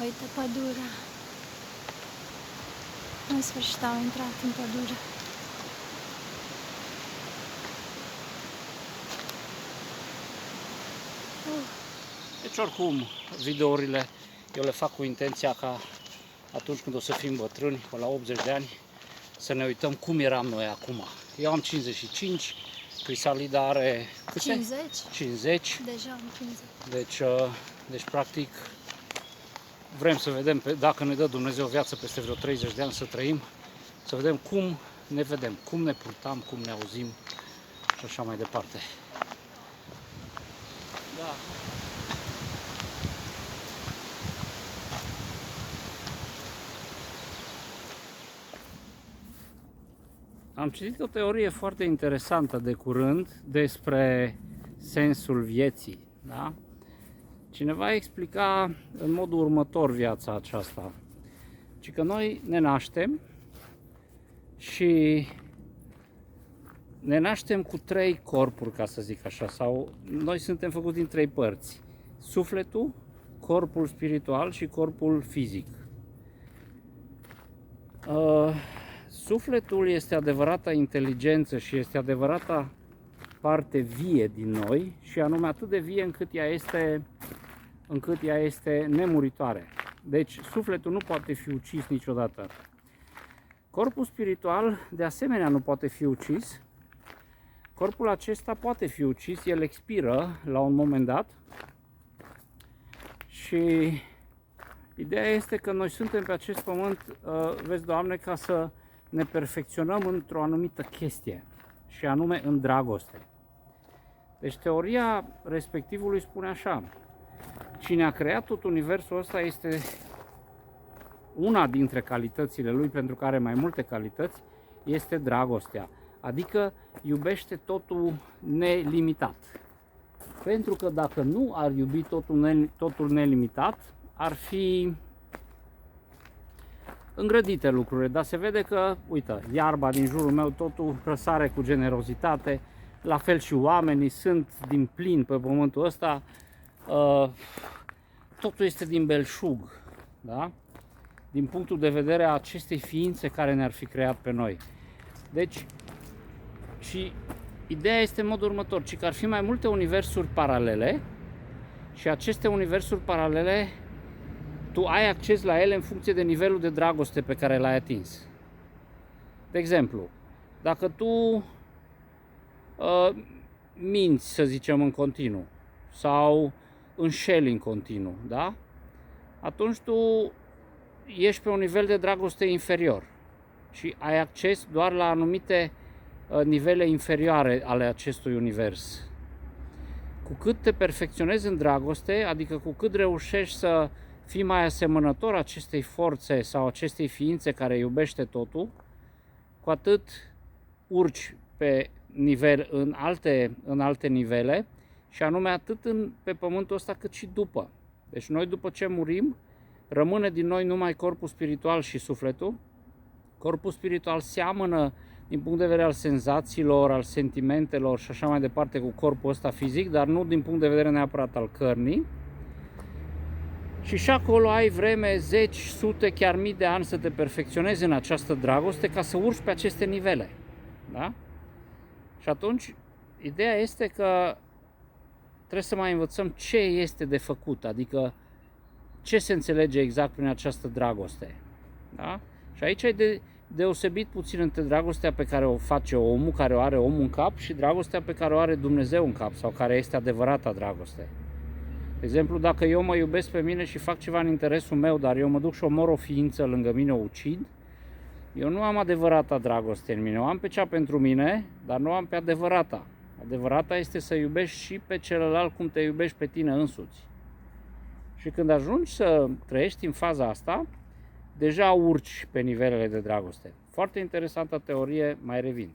Uite pădurea. În sfârșit au intrat în pădure. Deci oricum, videourile eu le fac cu intenția ca atunci când o să fim bătrâni, până la 80 de ani, să ne uităm cum eram noi acum. Eu am 55, Crisalida are câte? 50? 50. Deja am 50. Deci practic vrem să vedem dacă ne dă Dumnezeu viață peste vreo 30 de ani să trăim, să vedem cum ne vedem, cum ne purtam, cum ne auzim și așa mai departe. Da. Am citit o teorie foarte interesantă de curând despre sensul vieții. Da? Cineva explica în modul următor viața aceasta, ci că noi ne naștem și ne naștem cu 3 corpuri, ca să zic așa, sau noi suntem făcuți din 3 părți: sufletul, corpul spiritual și corpul fizic. Sufletul este adevărata inteligență și este adevărata parte vie din noi, și anume atât de vie încât ea este nemuritoare. Deci sufletul nu poate fi ucis niciodată. Corpul spiritual de asemenea nu poate fi ucis. Corpul acesta poate fi ucis, el expiră la un moment dat și ideea este că noi suntem pe acest pământ, vezi, Doamne, ca să ne perfecționăm într-o anumită chestie, și anume în dragoste. Deci teoria respectivului spune așa: cine a creat tot universul ăsta este una dintre calitățile lui, pentru că are mai multe calități, este dragostea. Adică iubește totul nelimitat. Pentru că dacă nu ar iubi totul nelimitat, ar fi îngrădite lucrurile. Dar se vede că, uite, iarba din jurul meu totul răsare cu generozitate, la fel și oamenii sunt din plin pe pământul ăsta, totul este din belșug, da? Din punctul de vedere a acestei ființe care ne-ar fi creat pe noi. Deci, și ideea este în modul următor, ci că ar fi mai multe universuri paralele și aceste universuri paralele tu ai acces la ele în funcție de nivelul de dragoste pe care l-ai atins. De exemplu, dacă tu minți, să zicem, în continuu sau înșeli în continuu, da? Atunci tu ești pe un nivel de dragoste inferior și ai acces doar la anumite nivele inferioare ale acestui univers. Cu cât te perfecționezi în dragoste, adică cu cât reușești să fii mai asemănător acestei forțe sau acestei ființe care iubește totul, cu atât urci pe nivel în alte nivele, și anume atât pe pământul ăsta cât și după. Deci noi, după ce murim, rămâne din noi numai corpul spiritual și sufletul. Corpul spiritual seamănă din punct de vedere al senzațiilor, al sentimentelor și așa mai departe cu corpul ăsta fizic, dar nu din punct de vedere neapărat al cărnii. Și acolo ai vreme, zeci, sute, chiar mii de ani să te perfecționezi în această dragoste ca să urci pe aceste nivele. Da? Și atunci, ideea este că trebuie să mai învățăm ce este de făcut, adică ce se înțelege exact prin această dragoste. Da? Și aici ai deosebit puțin între dragostea pe care o face omul, care o are omul în cap, și dragostea pe care o are Dumnezeu în cap, sau care este adevărata dragoste. De exemplu, dacă eu mă iubesc pe mine și fac ceva în interesul meu, dar eu mă duc și omor o ființă lângă mine, o ucid, eu nu am adevărata dragoste în mine. O am pe cea pentru mine, dar nu am pe adevărata. Adevărata este să iubești și pe celălalt cum te iubești pe tine însuți. Și când ajungi să trăiești în faza asta, deja urci pe nivelele de dragoste. Foarte interesantă teorie, mai revin.